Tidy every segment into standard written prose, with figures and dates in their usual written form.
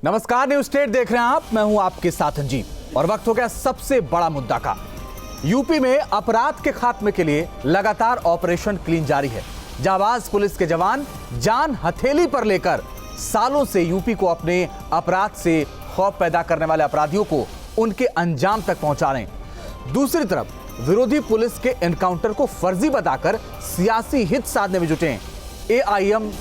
नमस्कार, news state देख रहे हैं आप। मैं हूं आपके साथ अंजीब और वक्त हो गया सबसे बड़ा मुद्दा का। यूपी में अपराध के खात्मे के लिए लगातार ऑपरेशन क्लीन जारी है। जाबाज पुलिस के जवान जान हथेली पर लेकर सालों से यूपी को अपने अपराध से खौफ पैदा करने वाले अपराधियों को उनके अंजाम तक पहुंचा रहे हैं। दूसरी तरफ विरोधी पुलिस के एनकाउंटर को फर्जी बताकर सियासी हित साधने में जुटे हैं। एआईएम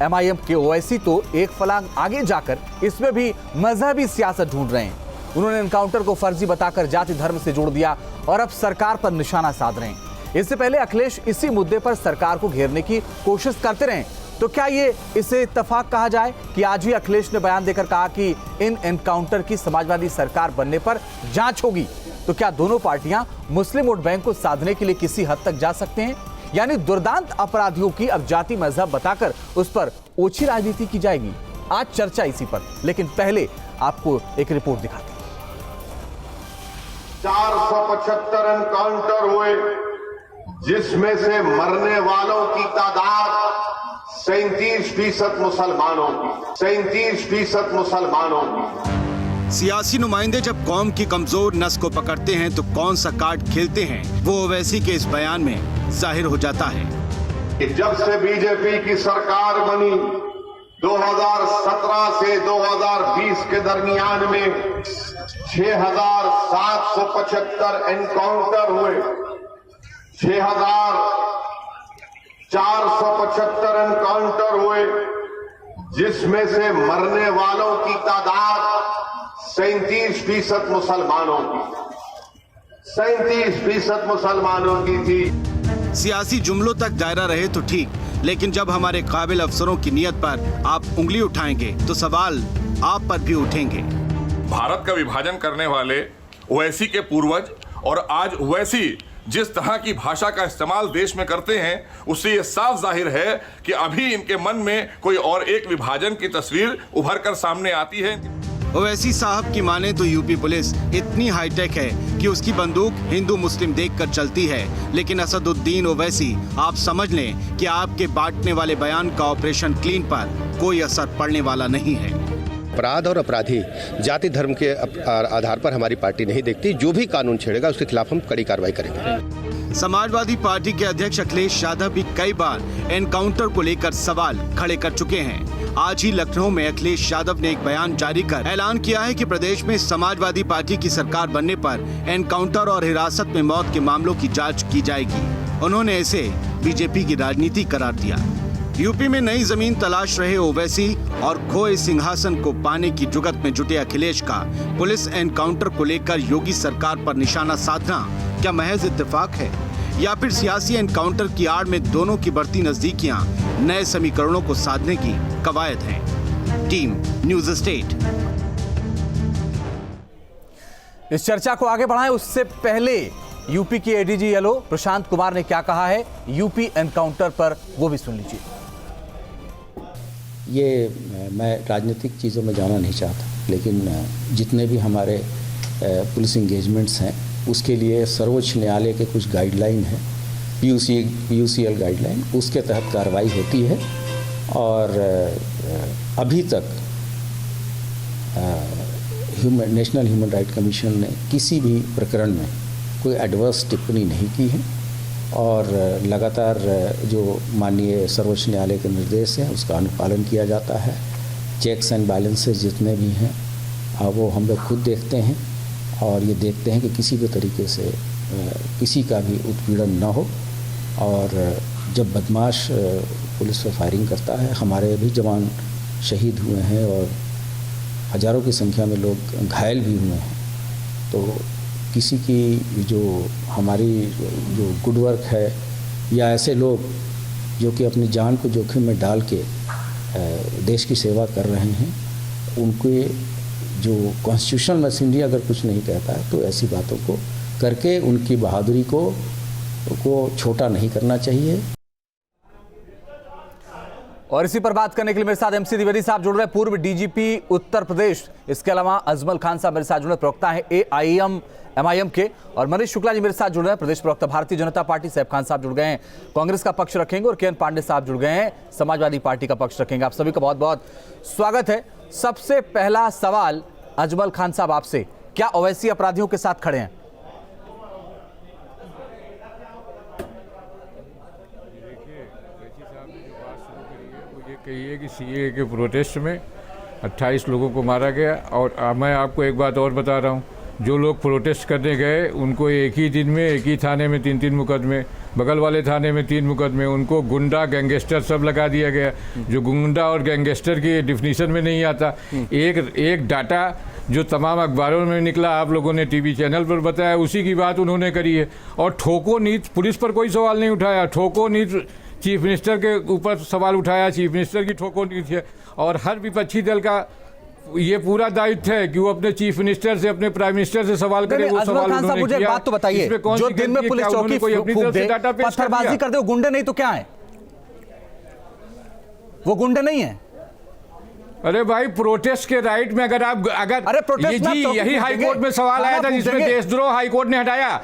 एमआईएम के ओवैसी तो एक फलांग आगे जाकर इसमें भी मजहबी सियासत ढूंढ रहे हैं। उन्होंने एनकाउंटर को फर्जी बताकर जाति धर्म से जोड़ दिया और अब सरकार पर निशाना साध रहे हैं। इससे पहले अखिलेश इसी मुद्दे पर सरकार को घेरने की कोशिश करते रहे। तो क्या ये इसे इत्तेफाक कहा जाए कि आज ही अखिलेश ने बयान देकर कहा कि इन एनकाउंटर की समाजवादी सरकार बनने पर जांच होगी? तो क्या दोनों पार्टियां मुस्लिम वोट बैंक को साधने के लिए किसी हद तक जा सकते हैं? यानी दुर्दांत अपराधियों की अब जाति मजहब बताकर उस पर ओछी राजनीति की जाएगी? आज चर्चा इसी पर, लेकिन पहले आपको एक रिपोर्ट दिखाते हैं। 475 एनकाउंटर हुए, जिसमें से मरने वालों की तादाद 37% मुसलमानों की, 37% मुसलमानों की। सियासी नुमाइंदे जब कौम की कमजोर नस को पकड़ते हैं तो कौन सा कार्ड खेलते हैं, वो ओवैसी के इस बयान में जाहिर हो जाता है। जब से बीजेपी की सरकार बनी 2017 से 2020 के दरमियान में 6,775 एनकाउंटर हुए, 6,475 एनकाउंटर हुए, जिसमें से मरने वालों की तादाद 37% मुसलमानों की, 37% मुसलमानों की थी। सियासी जुमलों तक दायरा रहे तो ठीक, लेकिन जब हमारे काबिल अफसरों की नीयत पर आप उंगली उठाएंगे तो सवाल आप पर भी उठेंगे। भारत का विभाजन करने वाले ओवैसी के पूर्वज और आज ओवैसी जिस तरह की भाषा का इस्तेमाल देश में करते हैं, उससे ये साफ जाहिर है कि अभी इनके मन में कोई और एक विभाजन की तस्वीर उभर कर सामने आती है। ओवैसी साहब की माने तो यूपी पुलिस इतनी हाईटेक है कि उसकी बंदूक हिंदू मुस्लिम देखकर चलती है, लेकिन असदुद्दीन ओवैसी, आप समझ लें कि आपके बांटने वाले बयान का ऑपरेशन क्लीन पर कोई असर पड़ने वाला नहीं है। अपराध और अपराधी जाति धर्म के आधार पर हमारी पार्टी नहीं देखती। जो भी कानून छेड़ेगा उसके खिलाफ हम कड़ी कार्रवाई करेंगे। समाजवादी पार्टी के अध्यक्ष अखिलेश यादव भी कई बार एनकाउंटर को लेकर सवाल खड़े कर चुके हैं। आज ही लखनऊ में अखिलेश यादव ने एक बयान जारी कर ऐलान किया है कि प्रदेश में समाजवादी पार्टी की सरकार बनने पर एनकाउंटर और हिरासत में मौत के मामलों की जांच की जाएगी। उन्होंने इसे बीजेपी की राजनीति करार दिया। यूपी में नई जमीन तलाश रहे ओवैसी और खोए सिंहासन को पाने की जुगत में जुटे अखिलेश का पुलिस एनकाउंटर को लेकर योगी सरकार पर निशाना साधना क्या महज इत्तेफाक है, या फिर सियासी एनकाउंटर की आड़ में दोनों की बढ़ती नजदीकियां नए समीकरणों को साधने की कवायद है? Team news state. इस चर्चा को आगे बढ़ाएं उससे पहले यूपी के एडीजी येलो प्रशांत कुमार ने क्या कहा है यूपी एनकाउंटर पर, वो भी सुन लीजिए। ये मैं राजनीतिक चीज़ों में जाना नहीं चाहता, लेकिन जितने भी हमारे पुलिस इंगेजमेंट्स हैं उसके लिए सर्वोच्च न्यायालय के कुछ गाइडलाइन है, पीयूसीएल गाइडलाइन, उसके तहत कार्रवाई होती है। और अभी तक नेशनल ह्यूमन राइट कमीशन ने किसी भी प्रकरण में कोई एडवर्स टिप्पणी नहीं की है और लगातार जो माननीय सर्वोच्च न्यायालय के निर्देश हैं उसका अनुपालन किया जाता है। चेक्स एंड बैलेंसेस जितने भी हैं वो हम लोग खुद देखते हैं और ये देखते हैं कि किसी भी तरीके से किसी का भी उत्पीड़न न हो। और जब बदमाश पुलिस पर फायरिंग करता है, हमारे भी जवान शहीद हुए हैं और हज़ारों की संख्या में लोग घायल भी हुए हैं, तो किसी की जो हमारी जो गुड वर्क है या ऐसे लोग जो कि अपनी जान को जोखिम में डाल के देश की सेवा कर रहे हैं, उनके जो कॉन्स्टिट्यूशनल मशीनरी अगर कुछ नहीं कहता है तो ऐसी बातों को करके उनकी बहादुरी को छोटा नहीं करना चाहिए। और इसी पर बात करने के लिए मेरे साथ एमसी द्विवेदी साहब जुड़ रहे हैं, पूर्व डीजीपी उत्तर प्रदेश। इसके अलावा अजमल खान साहब मेरे साथ जुड़ रहे, प्रवक्ता हैं एआईएम एमआईएम के। और मनीष शुक्ला जी मेरे साथ जुड़ रहे हैं, प्रदेश प्रवक्ता भारतीय जनता पार्टी। सैफ खान साहब जुड़ गए हैं, कांग्रेस का पक्ष रखेंगे। और केएन पांडे साहब जुड़ गए हैं, समाजवादी पार्टी का पक्ष रखेंगे। आप सभी का बहुत बहुत स्वागत है। सबसे पहला सवाल अजमल खान साहब आपसे, क्या ओवैसी अपराधियों के साथ खड़े हैं? कहिए कि सीए के प्रोटेस्ट में 28 लोगों को मारा गया। और मैं आपको एक बात और बता रहा हूँ, जो लोग प्रोटेस्ट करने गए उनको एक ही दिन में एक ही थाने में 3-3 मुकदमे, बगल वाले थाने में 3 मुकदमे, उनको गुंडा गैंगस्टर सब लगा दिया गया, जो गुंडा और गैंगस्टर की डिफिनीशन में नहीं आता। एक डाटा जो तमाम अखबारों में निकला, आप लोगों ने टीवी चैनल पर बताया, उसी की बात उन्होंने करी है। और ठोको नीति, पुलिस पर कोई सवाल नहीं उठाया, ठोको नीति चीफ मिनिस्टर के ऊपर सवाल उठाया, चीफ मिनिस्टर की ठोको नीति है। और हर विपक्षी दल का ये पूरा दायित्व है कि वो अपने चीफ मिनिस्टर से, अपने प्राइम मिनिस्टर से सवाल करे। वो सवाल उन्होंने मुझे किया। बात तो बताइए, जो दिन में पुलिस चौकी फूंक दे, पत्थरबाजी कर दे, वो गुंडे नहीं तो क्या है? वो गुंडे नहीं है? अरे भाई, प्रोटेस्ट के राइट में अगर यही हाईकोर्ट में सवाल आया था जिसमें देशद्रोह हाईकोर्ट ने हटाया।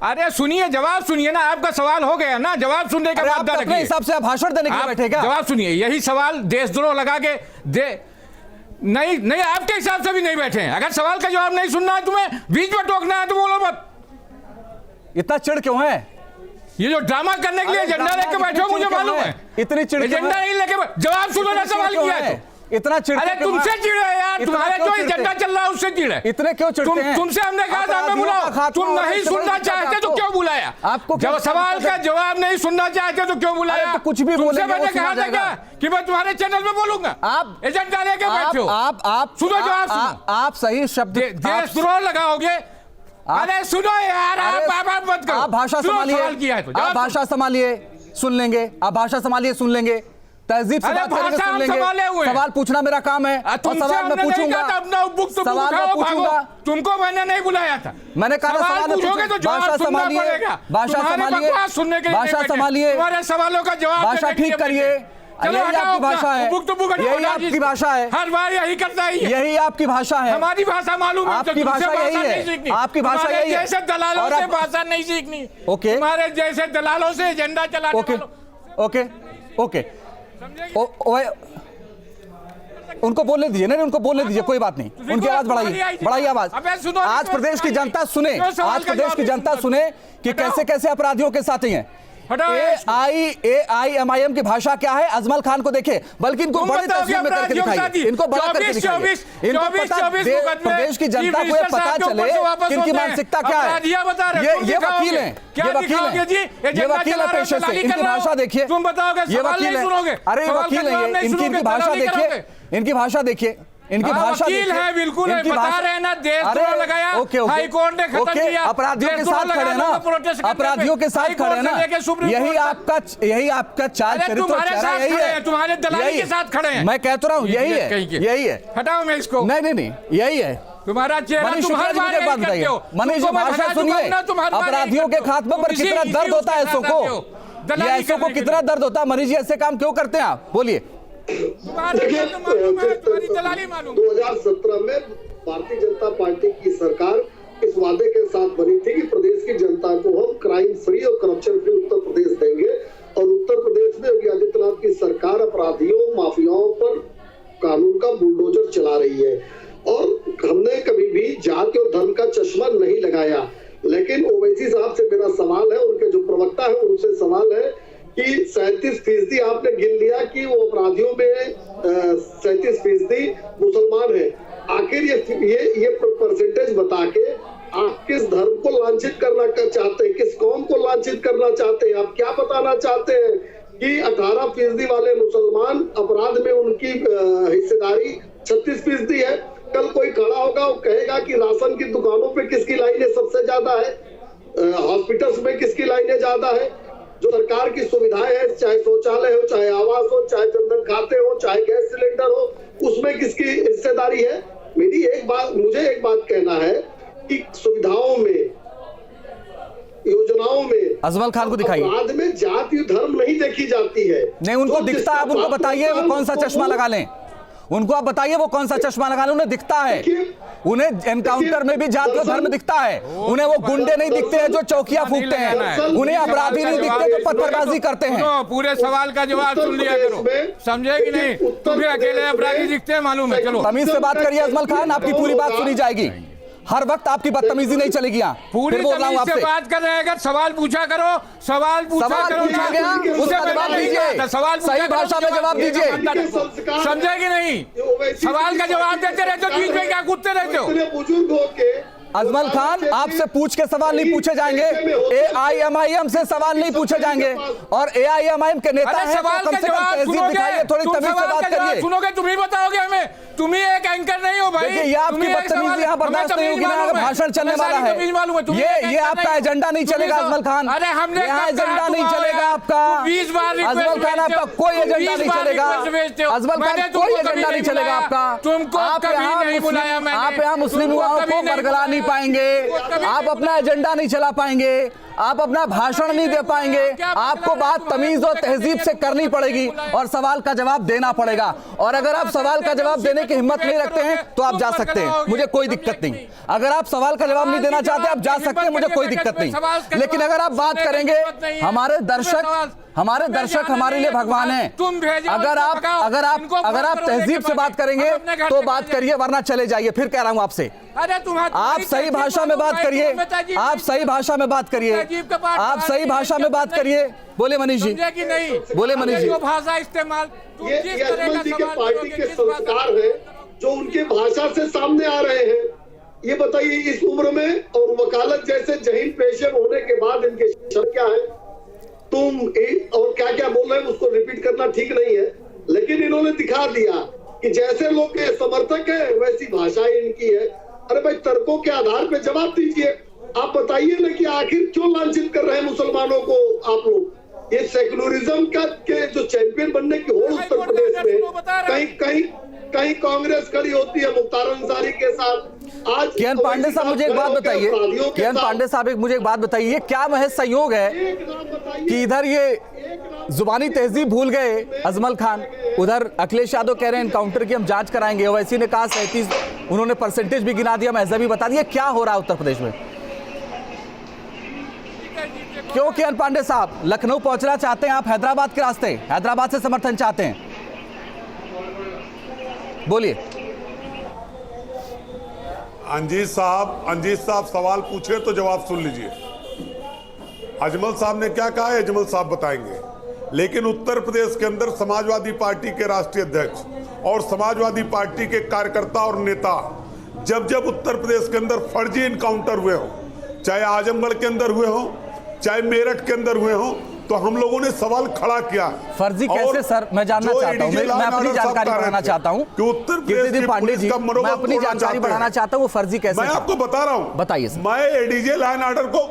अरे सुनिए, जवाब सुनिए ना, आपका सवाल हो गया ना, जवाब सुनने के बाद अपने हिसाब से आप भाषण देने के लिए बैठे क्या? जवाब सुनिए, यही सवाल देशद्रोह लगा के दे नहीं, आपके हिसाब से भी नहीं बैठे हैं। अगर सवाल का जवाब नहीं सुनना है, तुम्हें बीच में टोकना है तो बोलो मत। इतना चिढ़ क्यों है? ये जो ड्रामा करने के लिए एजेंडा लेके बैठे हो, मुझे मालूम है। इतनी चिढ़ एजेंडा नहीं लेके जवाब सुनो ना, सवाल किया है तो इतना चिढ़। अरे तुमसे चिढ़ है यार, तुम्हारे जो एजेंडा चल रहा है उससे चिढ़ है। इतने क्यों चिढ़ते हैं? तुमसे हमने कहा था हमें बुलाओ, तुम नहीं सुनना चाहते तो क्यों बुलाया? आपको जब सवाल का जवाब नहीं सुनना चाहते तो क्यों बुलाया? तो कुछ भी बोले, मैंने कहा था क्या कि मैं तुम्हारे चैनल में बोलूंगा? आप एजेंडा लेके बैठे हो। आप सुनो, जवाब सुनो। आप सही शब्द देशद्रोह लगाओगे। अरे सुनो यार, आप मत करो। आप भाषा संभालिए, आप भाषा संभालिए, सुन लेंगे। आप भाषा संभालिए, सुन लेंगे। तहजीब से बात करेंगे, सुन लेंगे। सवाल पूछना मेरा काम है और सवाल मैं पूछूंगा। सवाल मैं पूछूंगा। तुमको मैंने नहीं बुलाया था। मैंने कहा सवाल पूछोगे तो भाषा संभालिए, भाषा संभालिए, भाषा संभालिए, तुम्हारे सवालों का जवाब भाषा ठीक करिए। यही आपकी भाषा है, यही आपकी भाषा है, हर बार यही करता है, यही आपकी भाषा है। हमारी भाषा मालूम है, आपकी भाषा यही है, आपकी भाषा यही है। जैसे दलालों से भाषा नहीं सीखनी। ओके, तुम्हारे जैसे दलालों से एजेंडा चलाने वालों। ओके ओके, उनको बोलने दीजिए, नहीं उनको बोलने दीजिए, कोई बात नहीं। उनकी आवाज बढ़ाइए आवाज। आज प्रदेश की जनता सुने, आज प्रदेश की जनता सुने कि कैसे कैसे अपराधियों के साथी हैं। AIMIM की भाषा क्या है, अजमल खान को देखे, बल्कि इनको बड़ी तस्वीर में करके दिखाइए, इनको बड़ा करके दिखाइए। इनको पता, प्रदेश की जनता को ये पता चले कि इनकी मानसिकता क्या है। ये वकील हैं, ये वकील है पेशे से। इनकी भाषा देखिए, ये वकील है। अरे वकील है, इनकी भाषा देखिए, इनकी भाषा देखिए, इनकी भाषा है। बिल्कुल बता रहे हैं ना, देशद्रोह लगाया, हाई कोर्ट ने खत्म किया। अपराधियों के साथ खड़े हैं ना, अपराधियों के साथ खड़े हैं ना। यही आपका चाल चरित्र यही है, तुम्हारे दलाली के साथ खड़े हैं। मैं कह तो रहा हूँ यही है। हटाओ मैं इसको। नहीं, यही है तुम्हारा चेहरा। मनीष जी, भाषा सुनिए। अपराधियों के खात्मे पर कितना दर्द होता है ऐसों को, ऐसों को कितना दर्द होता है। मनीष जी, ऐसे काम क्यों करते हैं आप? बोलिए। 2017 में भारतीय जनता पार्टी की सरकार इस वादे के साथ बनी थी कि प्रदेश की जनता को हम क्राइम फ्री और करप्शन फ्री उत्तर प्रदेश देंगे। और उत्तर प्रदेश में योगी आदित्यनाथ की सरकार अपराधियों, माफियाओं पर कानून का बुलडोजर चला रही है। और हमने कभी भी जाति और धर्म का चश्मा नहीं लगाया। लेकिन ओवैसी साहब से मेरा सवाल है, उनके जो प्रवक्ता है उनसे सवाल है कि 37% आपने गिन लिया कि वो अपराधियों में 37% मुसलमान है। आखिर ये परसेंटेज बता के आप किस धर्म को लांछित करना चाहते हैं, किस कौम को लांछित करना चाहते हैं? आप क्या बताना चाहते हैं कि 18% वाले मुसलमान अपराध में उनकी हिस्सेदारी 36% है? कल कोई खड़ा होगा, वो कहेगा कि राशन की दुकानों पे किसकी लाइनें सबसे ज्यादा है, हॉस्पिटल्स में किसकी लाइनें ज्यादा है, जो सरकार की सुविधाएं हैं, चाहे शौचालय हो, चाहे आवास हो, चाहे जनधन खाते हो, चाहे गैस सिलेंडर हो, उसमें किसकी हिस्सेदारी है? मुझे एक बात कहना है कि सुविधाओं में, योजनाओं में अजमल खान को दिखाइए, अपराध में जाति धर्म नहीं देखी जाती है। नहीं, उनको दिखता है, आप उनको बताइए वो कौन सा चश्मा लगा लें। उनको आप बताइए वो कौन सा चश्मा लगा, उन्हें दिखता है, उन्हें एनकाउंटर में भी जाति और धर्म दिखता है, उन्हें वो गुंडे नहीं दिखते हैं जो चौकियां फूकते हैं, उन्हें अपराधी नहीं दिखते जो पत्थरबाजी करते हैं। पूरे सवाल का जवाब सुन लिया करो, समझे कि नहीं? तुम्हें अकेले अपराधी दिखते हैं, मालूम है। चलो तमीज से बात करिए अजमल खान, आपकी पूरी बात सुनी जाएगी, हर वक्त आपकी बदतमीजी नहीं चलेगी। यहाँ पूरी तमीज से बात कर रहे हैं, अगर सवाल पूछा करो, सवाल पूछा गया उसका जवाब दीजिए, सवाल सही भाषा में जवाब दीजिए, समझे कि नहीं? सवाल का जवाब देते रहते हो, बीच में क्या कूदते रहते हो? अजमल खान, आपसे पूछ के सवाल नहीं पूछे जाएंगे, AIMIM से सवाल नहीं पूछे जाएंगे, और AIMIM के नेता हैं, सवाल तो कम से कम तहजीब दिखाइए, थोड़ी तमीज से बात करिए। सुनोगे तुम ही बताओगे हमें, तुम ही एक एंकर नहीं हो भाई। ये आपकी बदतमीजी यहाँ बर्दाश्त नहीं होगी ना, अगर भाषण चलने वाला है। ये आपका एजेंडा नहीं चलेगा अजमल खान, अरे हमने यहाँ एजेंडा नहीं चलेगा आपका। 20 बार अजमल खान, आपका कोई एजेंडा नहीं चलेगा अजमल खान, कोई एजेंडा नहीं चलेगा आपका। तुमको कभी नहीं बुलाया मैंने, आप यहाँ मुस्लिम युवाओं को बरगला नहीं पाएंगे, आप अपना एजेंडा नहीं चला पाएंगे, आप अपना भाषण नहीं दे पाएंगे, आपको बात तमीज और तहजीब से करनी पड़ेगी और सवाल का जवाब देना पड़ेगा। और अगर आप सवाल का जवाब देने की हिम्मत नहीं रखते हैं तो आप जा सकते हैं, मुझे कोई दिक्कत नहीं। अगर आप सवाल का जवाब नहीं देना चाहते आप जा सकते हैं, मुझे कोई दिक्कत नहीं। लेकिन अगर आप बात करेंगे, हमारे दर्शक हमारे लिए भगवान हैं, अगर आप तहजीब से बात करेंगे तो बात करिए, वरना चले जाइए। फिर कह रहा हूं आपसे, आप सही भाषा में बात करिए, आप सही भाषा में बात करिए, आप सही भाषा में बात करिए। बोले मनीष जी, बोले मनीष जी। भाषा इस्तेमाल ये अजमल जी के पार्टी के संस्कार है जो उनके भाषा से सामने आ रहे हैं। ये बताइए, इस उम्र में और वकालत जैसे जहीन पेशे होने के बाद इनके शब्द क्या है? तुम और क्या क्या बोल रहे हैं उसको रिपीट करना ठीक नहीं है, लेकिन इन्होंने दिखा दिया कि जैसे लोग के समर्थक है वैसी भाषा इनकी है। अरे भाई, तर्कों के आधार पे जवाब दीजिए। आप बताइए ना कि आखिर क्यों लांछित कर रहे हैं मुसलमानों को आप लोग? ये सेक्युलरिज्म का के जो चैंपियन बनने की होड़ उत्तर प्रदेश में कहीं कांग्रेस खड़ी होती है मुख्तार अंसारी के साथ। आज किरण पांडे साहब मुझे एक बात बताइए, किरण पांडे साहब मुझे एक बात बताइए, क्या महज संयोग है कि इधर ये जुबानी तहजीब भूल गए अजमल खान, उधर अखिलेश यादव कह रहे हैं एनकाउंटर की हम जांच कराएंगे, ओवैसी ने कहा 37, उन्होंने परसेंटेज भी गिना दिया, महजबी बता दिया। क्या हो रहा है उत्तर प्रदेश में? क्यों किरण पांडे साहब लखनऊ पहुंचना चाहते हैं आप हैदराबाद के रास्ते, हैदराबाद से समर्थन चाहते हैं? बोलिए। अंजीत साहब सवाल पूछे तो जवाब सुन लीजिए। अजमल साहब ने क्या कहा है अजमल साहब बताएंगे, लेकिन उत्तर प्रदेश के अंदर समाजवादी पार्टी के राष्ट्रीय अध्यक्ष और समाजवादी पार्टी के कार्यकर्ता और नेता जब जब उत्तर प्रदेश के अंदर फर्जी इनकाउंटर हुए हो, चाहे आजमगढ़ के अंदर हुए हो, चाहे मेरठ के अंदर हुए हो, तो हम लोगों ने सवाल खड़ा किया। फर्जी कैसे सर? मैं जानना चाहता हूं, मैं अपनी जानकारी बढ़ाना चाहता हूं कि उत्तर प्रदेश पांडे जी, मैं अपनी जानकारी बढ़ाना चाहता हूं, वो फर्जी कैसे? मैं आपको बता रहा हूं, बताइए सर। मैं एडीजे लॉ एंड ऑर्डर को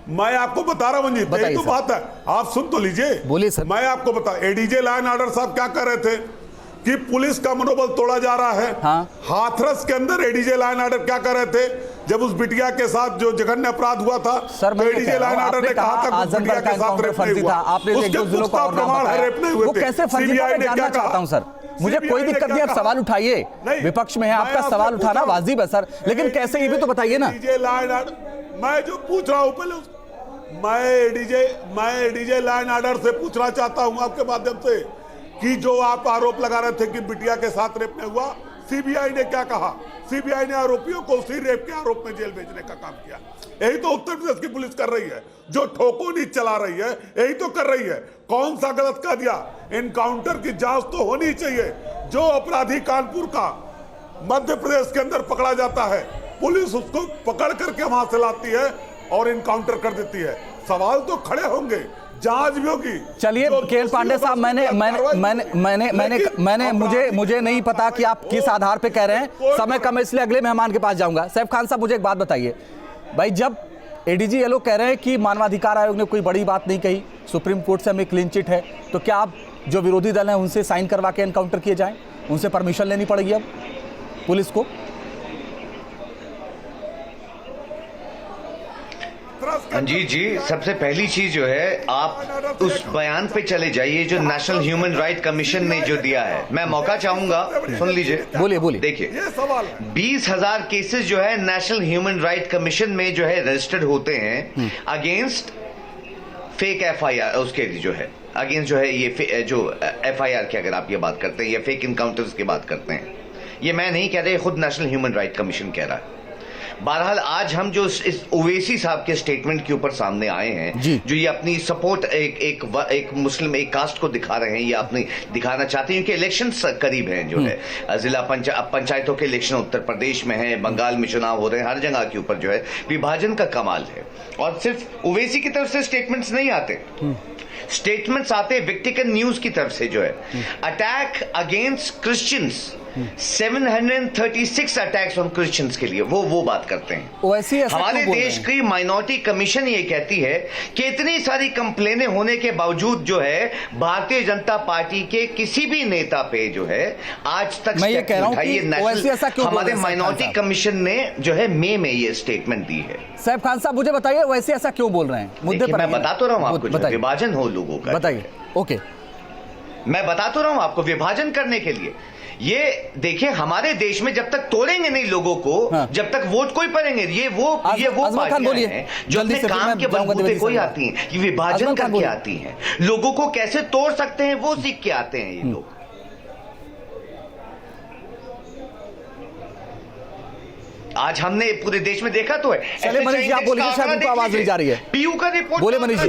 मैं आपको बता रहा हूं जी, यही तो बात है, आप सुन तो लीजिए। बोलिए सर। मैं आपको बता, एडीजे लॉ एंड ऑर्डर साहब क्या कर रहे थे कि पुलिस का मनोबल तोड़ा जा रहा है। हाँ। हाथरस के अंदर एडीजे लॉ एंड ऑर्डर क्या कर रहे थे जब उस बिटिया के साथ जो जघन्य अपराध हुआ था? सर, मैं एडीजे लॉ एंड ऑर्डर ने कहा था उस बिटिया के साथ रेप नहीं हुआ, उसके पुख्ता प्रमाण है रेप नहीं हुए थे। वो कैसे फर्जी था मैं जानना चाहता हूं सर, मुझे कोई दिक्कत नहीं, आप सवाल उठाइए, विपक्ष में है, आपका सवाल उठाना वाजिब है सर, लेकिन कैसे ये भी तो बताइए ना। एडीजे लॉ एंड ऑर्डर मैं जो पूछ रहा हूं पहले, मैं एडीजे लॉ एंड ऑर्डर से पूछना चाहता हूं आपके माध्यम से कि जो आप आरोप लगा रहे थे कि बिटिया के साथ रेप नहीं हुआ, सीबीआई ने क्या कहा? सीबीआई ने आरोपियों को उसी रेप के आरोप में जेल भेजने का काम किया। यही तो उत्तर प्रदेश की पुलिस कर रही है, जो ठोको नीच चला रही है, यही तो कर रही है। कौन सा गलत कह दिया? इनकाउंटर की जांच तो होनी चाहिए। जो अपराधी कानपुर का मध्य प्रदेश के अंदर पकड़ा जाता है, पुलिस उसको पकड़ करके वहां से लाती है और इनकाउंटर कर देती है। सवाल तो खड़े होंगे, जांच भी होगी। चलिए केएल पांडे साहब, मैंने मुझे नहीं पता कि आप किस आधार पे कह रहे हैं, समय कम है इसलिए अगले मेहमान के पास जाऊंगा। सैफ खान साहब मुझे एक बात बताइए भाई, जब एडीजी ये लोग कह रहे हैं कि मानवाधिकार आयोग ने कोई बड़ी बात नहीं कही, सुप्रीम कोर्ट से हमें क्लीन चिट है, तो क्या आप जो विरोधी दल हैं उनसे साइन करवा के एनकाउंटर किए जाएं, उनसे परमिशन लेनी पड़ेगी अब पुलिस को? संजीत जी, सबसे पहली चीज जो है, आप उस बयान पे चले जाइए जो नेशनल ह्यूमन राइट कमीशन ने जो दिया है। मैं मौका चाहूंगा, सुन लीजिए। बोलिए। देखिए, 20,000 केसेस जो है नेशनल ह्यूमन राइट कमीशन में जो है रजिस्टर्ड होते हैं अगेंस्ट फेक FIR, उसके जो है अगेंस्ट जो है ये जो FIR की अगर आप ये बात करते हैं या फेक इनकाउंटर्स की बात करते हैं, ये मैं नहीं कह रहा, खुद नेशनल ह्यूमन राइट कमीशन कह रहा है। बहरहाल आज हम जो इस ओवैसी साहब के स्टेटमेंट के ऊपर सामने आए हैं, जो ये अपनी सपोर्ट एक मुस्लिम एक कास्ट को दिखा रहे हैं, ये अपनी दिखाना चाहते हैं क्योंकि इलेक्शन करीब हैं जो है, जिला पंचायतों के इलेक्शन उत्तर प्रदेश में है, बंगाल में चुनाव हो रहे हैं, हर जगह के ऊपर जो है विभाजन का कमाल है। और सिर्फ ओवैसी की तरफ से स्टेटमेंट्स नहीं आते, स्टेटमेंट्स आते विक्टिकन न्यूज की तरफ से जो है, attack against Christians, 736 attacks on Christians के लिए वो बात करते हैं। हमारे देश की माइनॉरिटी कमीशन ये कहती है कि इतनी सारी कंप्लेनें होने के बावजूद जो है भारतीय जनता पार्टी के किसी भी नेता पे जो है आज तक स्टेप उठाई है। हमारे माइनॉरिटी कमीशन ने जो है मई में ये स्टेटमेंट दी है। सैफ खान साहब, मुझे बताइए वैसे ऐसा क्यों बोल रहे हैं? मुद्दे पर मैं बता तो रहा हूं आपको, विभाजन हो लोगों का। बताइए। ओके, मैं बता तो रहा हूं आपको, विभाजन करने के लिए ये देखिए, हमारे देश में जब तक तोड़ेंगे नहीं लोगों को, जब तक वोट कोई पड़ेंगे, ये वो पार्टियां हैं जो अपने काम के बलबूते कोई आती हैं, ये विभाजन करके आती हैं, लोगों को कैसे तोड़ सकते हैं वो सीख के आते हैं ये लोग। आज हमने पूरे देश में देखा तो है। चलिए मनीष जी, आप बोलिए, शायद उनको आवाज नहीं जा रही है। पीयू का रिपोर्ट बोले मनीष जी,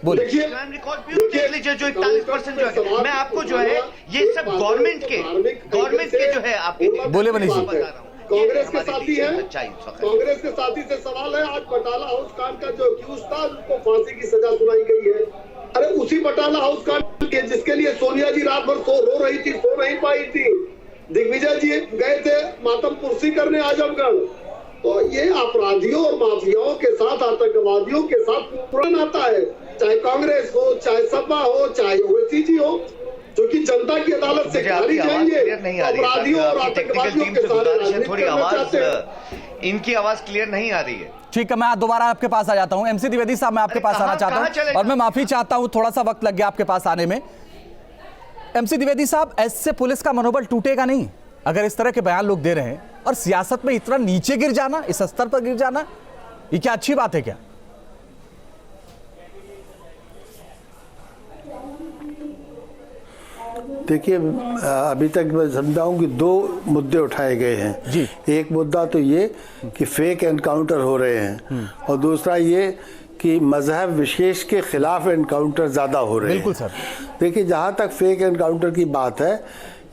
बोलिए। देख लीजिए जो 41% जो है, मैं आपको जो है ये सब गवर्नमेंट के जो है आप बोले मनीष जी। कांग्रेस के साथी है, कांग्रेस के साथी से सवाल है। आज बटाला हाउस कांड का जो अक्यूज था उनको फांसी की सजा सुनाई गई है। अरे उसी बटाला हाउस कांड के जिसके लिए सोनिया जी रात भर रो रही थी, सो नहीं पाई थी। दिग्विजय जी गए थे मातम कुर्सी करने आजमगढ़। तो ये अपराधियों और माफियाओं के साथ, आतंकवादियों के साथ पूरा नाता है, चाहे कांग्रेस हो, चाहे सपा हो, चाहे ओवैसी जी हो, जो कि जनता की अदालत से खारिज जाएंगे। अपराधियों और आतंकवादियों के साथ थोड़ी आवाज, इनकी आवाज क्लियर नहीं आ रही है। ठीक है, मैं दोबारा आपके पास आ जाता हूं। MC द्विवेदी साहब, मैं आपके पास आना चाहता हूं और मैं माफी चाहता हूं, थोड़ा सा वक्त लग गया आपके पास आने में। MC द्विवेदी साहब, ऐसे पुलिस का मनोबल टूटेगा नहीं अगर इस तरह के बयान लोग दे रहे हैं, और सियासत में इतना नीचे गिर जाना, इस स्तर पर गिर जाना, ये क्या अच्छी बात है क्या? देखिए, अभी तक मैं समझाऊं कि 2 मुद्दे उठाए गए हैं जी। एक मुद्दा तो ये कि फेक एनकाउंटर हो रहे हैं और दूसरा ये कि मजहब विशेष के खिलाफ एनकाउंटर ज़्यादा हो रहे हैं। बिल्कुल सर। देखिए, जहाँ तक फेक एनकाउंटर की बात है,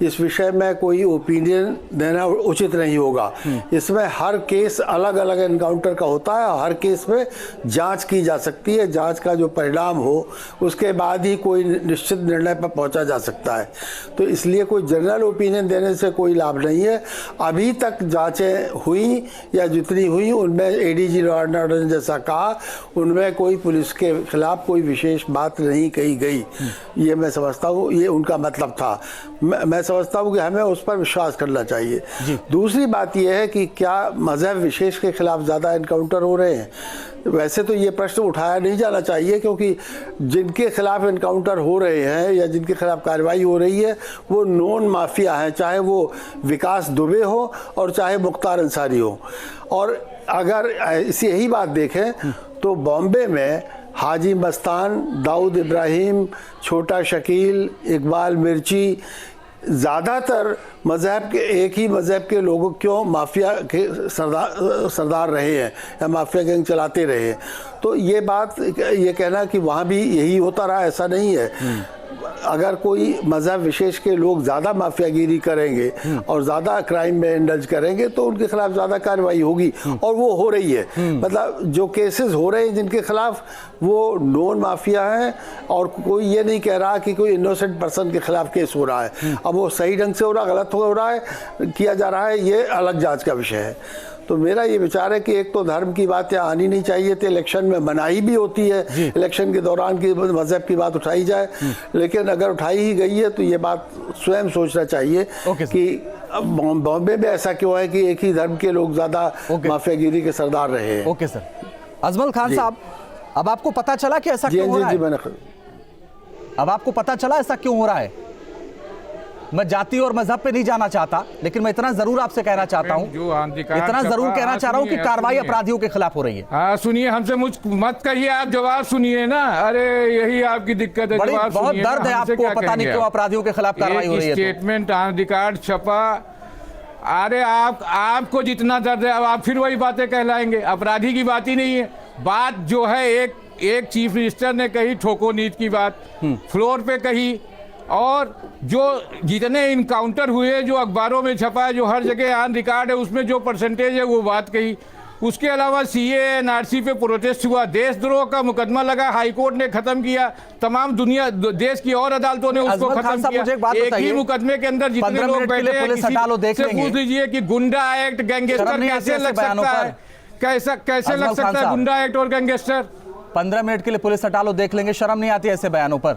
इस विषय में कोई ओपिनियन देना उचित नहीं होगा। इसमें हर केस अलग अलग एनकाउंटर का होता है और हर केस में जांच की जा सकती है। जांच का जो परिणाम हो उसके बाद ही कोई निश्चित निर्णय पर पहुंचा जा सकता है। तो इसलिए कोई जनरल ओपिनियन देने से कोई लाभ नहीं है। अभी तक जांचें हुई या जितनी हुई उनमें ADG लॉ एंड ऑर्डर ने जैसा कहा, उनमें कोई पुलिस के खिलाफ कोई विशेष बात नहीं कही गई। ये मैं समझता हूँ, ये उनका मतलब था। मैं समझता हूँ कि हमें उस पर विश्वास करना चाहिए। दूसरी बात यह है कि क्या मजहब विशेष के खिलाफ ज़्यादा एनकाउंटर हो रहे हैं? वैसे तो ये प्रश्न उठाया नहीं जाना चाहिए, क्योंकि जिनके खिलाफ एनकाउंटर हो रहे हैं या जिनके खिलाफ कार्रवाई हो रही है वो नॉन माफिया हैं, चाहे वो विकास दुबे हो और चाहे मुख्तार अंसारी हो। और अगर यही बात देखें तो बॉम्बे में हाजी मस्तान, दाऊद इब्राहिम, छोटा शकील, इकबाल मिर्ची, ज़्यादातर मज़हब के, एक ही मज़हब के लोग क्यों माफिया के सरदार रहे हैं या माफिया गैंग चलाते रहे हैं। तो ये बात, ये कहना कि वहाँ भी यही होता रहा, ऐसा नहीं है। अगर कोई मज़हब विशेष के लोग ज़्यादा माफियागिरी करेंगे और ज़्यादा क्राइम में इंडल्ज करेंगे तो उनके खिलाफ ज़्यादा कार्रवाई होगी, और वो हो रही है। मतलब जो केसेस हो रहे हैं जिनके खिलाफ, वो नॉन माफिया हैं और कोई ये नहीं कह रहा कि कोई इनोसेंट पर्सन के खिलाफ केस हो रहा है। अब वो सही ढंग से हो रहा, गलत हो रहा है, किया जा रहा है, ये अलग जांच का विषय है। तो मेरा ये विचार है कि एक तो धर्म की बात यहाँ आनी नहीं चाहिए थी, इलेक्शन में मनाही भी होती है, इलेक्शन के दौरान की मजहब की बात उठाई जाए, लेकिन अगर उठाई ही गई है तो ये बात स्वयं सोचना चाहिए कि बॉम्बे में ऐसा क्यों है कि एक ही धर्म के लोग ज़्यादा माफियागिरी के सरदार रहे हैं। ओके सर, अजमल खान साहब, अब आपको पता चला कि ऐसा क्यों हो रहा है? अब आपको पता चला ऐसा क्यों हो रहा है? मैं जाति और मजहब पे नहीं जाना चाहता, लेकिन मैं इतना जरूर आपसे कहना चाहता हूँ, इतना जरूर कहना चाह रहा हूँ कि कार्रवाई अपराधियों के खिलाफ हो रही है। हाँ सुनिए, हमसे मुझ मत कहिए, आप जवाब सुनिए ना। अरे यही आपकी दिक्कत है, जवाब बहुत सुनिए ना, दर्द है हमसे आपको, क्या पता नहीं क्यों अपराधियों के खिलाफ कार्रवाई हो रही है। स्टेटमेंट ऑन रिकॉर्ड छपा, अरे आपको जितना दर्द है अब आप फिर वही बातें कहलाएंगे। अपराधी की बात ही नहीं है। बात जो है एक चीफ मिनिस्टर ने कही ठोको नीति की बात, फ्लोर पे कही, और जो जितने इनकाउंटर हुए जो अखबारों में छपा है, जो हर जगह ऑन रिकॉर्ड है, उसमें जो परसेंटेज है वो बात कही। उसके अलावा सीए एनआरसी पे प्रोटेस्ट हुआ, देशद्रोह का मुकदमा लगा, हाई कोर्ट ने खत्म किया, तमाम दुनिया देश की और अदालतों ने उसको खत्म किया। एक ही मुकदमे के अंदर जितने लोग बैठे हैं, किसी से पूछ लीजिए कि गुंडा एक्ट, गैंगस्टर कैसे लग सकता है, कैसे लग सकता है गुंडा एक्ट और गैंगस्टर। 15 मिनट के लिए पुलिस हटा लो, देख लेंगे। शर्म नहीं आती ऐसे बयानों पर?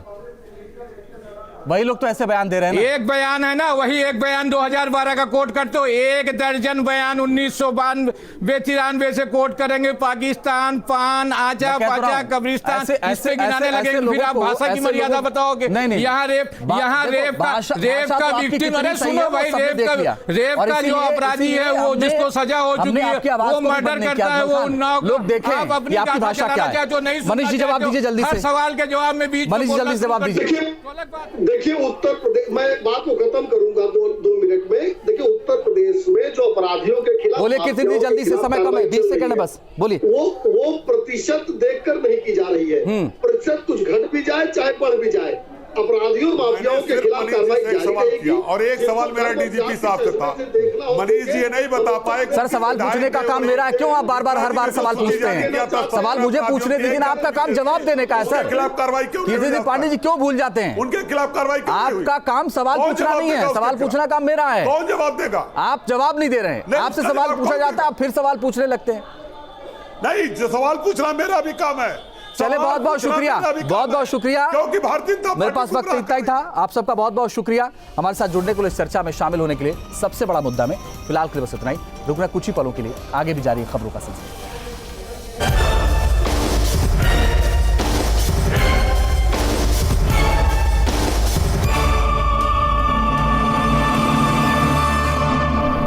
वही लोग तो ऐसे बयान दे रहे हैं ना। एक बयान है ना, वही एक बयान 2012 का कोट करते हो, 1 दर्जन बयान 1992-93 से कोट करेंगे। पाकिस्तान, पान, आचा, पाचा, कब्रिस्तान, इस पे गिनाने लगेंगे, फिर आप भाषा की मर्यादा बताओगे। यहाँ रेप का विक्टिम, अरे सुनो भाई, रेप का जो अपराधी है, वो जिसको सजा हो चुकी है, वो मर्डर करता है, वो उन्नाव। लोग देखें आप अपनी भाषा क्या है। जो नहीं, मनीष जी जवाब दीजिए जल्दी से। सवाल के जवाब में बीच मनीष जी जल्दी से जवाब दीजिए। देखिए उत्तर प्रदेश, मैं बात को खत्म करूंगा 2 मिनट में। देखिए उत्तर प्रदेश में जो अपराधियों के खिलाफ, बोले कितनी जल्दी से, समय कम है, 20 सेकंड है बस, बोलिए। वो प्रतिशत देखकर नहीं की जा रही है। प्रतिशत कुछ घट भी जाए चाहे बढ़ भी जाए, अपराधियों माफियाओं के खिलाफ कार्रवाई जारी रहेगी। और एक सवाल मेरा डीजीपी साहब से था, मनीष जी ये नहीं बता पाए। सर सवाल पूछने का काम मेरा है, क्यों आप बार-बार हर बार सवाल पूछते हैं? सवाल मुझे पूछने दीजिए ना, आपका काम जवाब देने का है सर। खिलाफ कार्रवाई क्यों? कीर्ति पांडे जी क्यों भूल जाते हैं? उनके खिलाफ कार्रवाई क्यों? आपका काम सवाल पूछना नहीं है, सवाल पूछना काम मेरा है। कौन जवाब देगा? आप जवाब नहीं दे रहे हैं। आपसे सवाल पूछा जाता है, आप फिर सवाल पूछने लगते हैं। नहीं, सवाल पूछना मेरा भी काम है। चले, बहुत बहुत शुक्रिया, बहुत बहुत शुक्रिया। क्योंकि भारतीय जनता मेरे पास वक्त इतना ही था। आप सबका बहुत बहुत शुक्रिया हमारे साथ जुड़ने के लिए, इस चर्चा में शामिल होने के लिए। सबसे बड़ा मुद्दा में फिलहाल के लिए बस इतना ही। रुकना कुछ ही पलों के लिए, आगे भी जारी है खबरों का सिलसिला।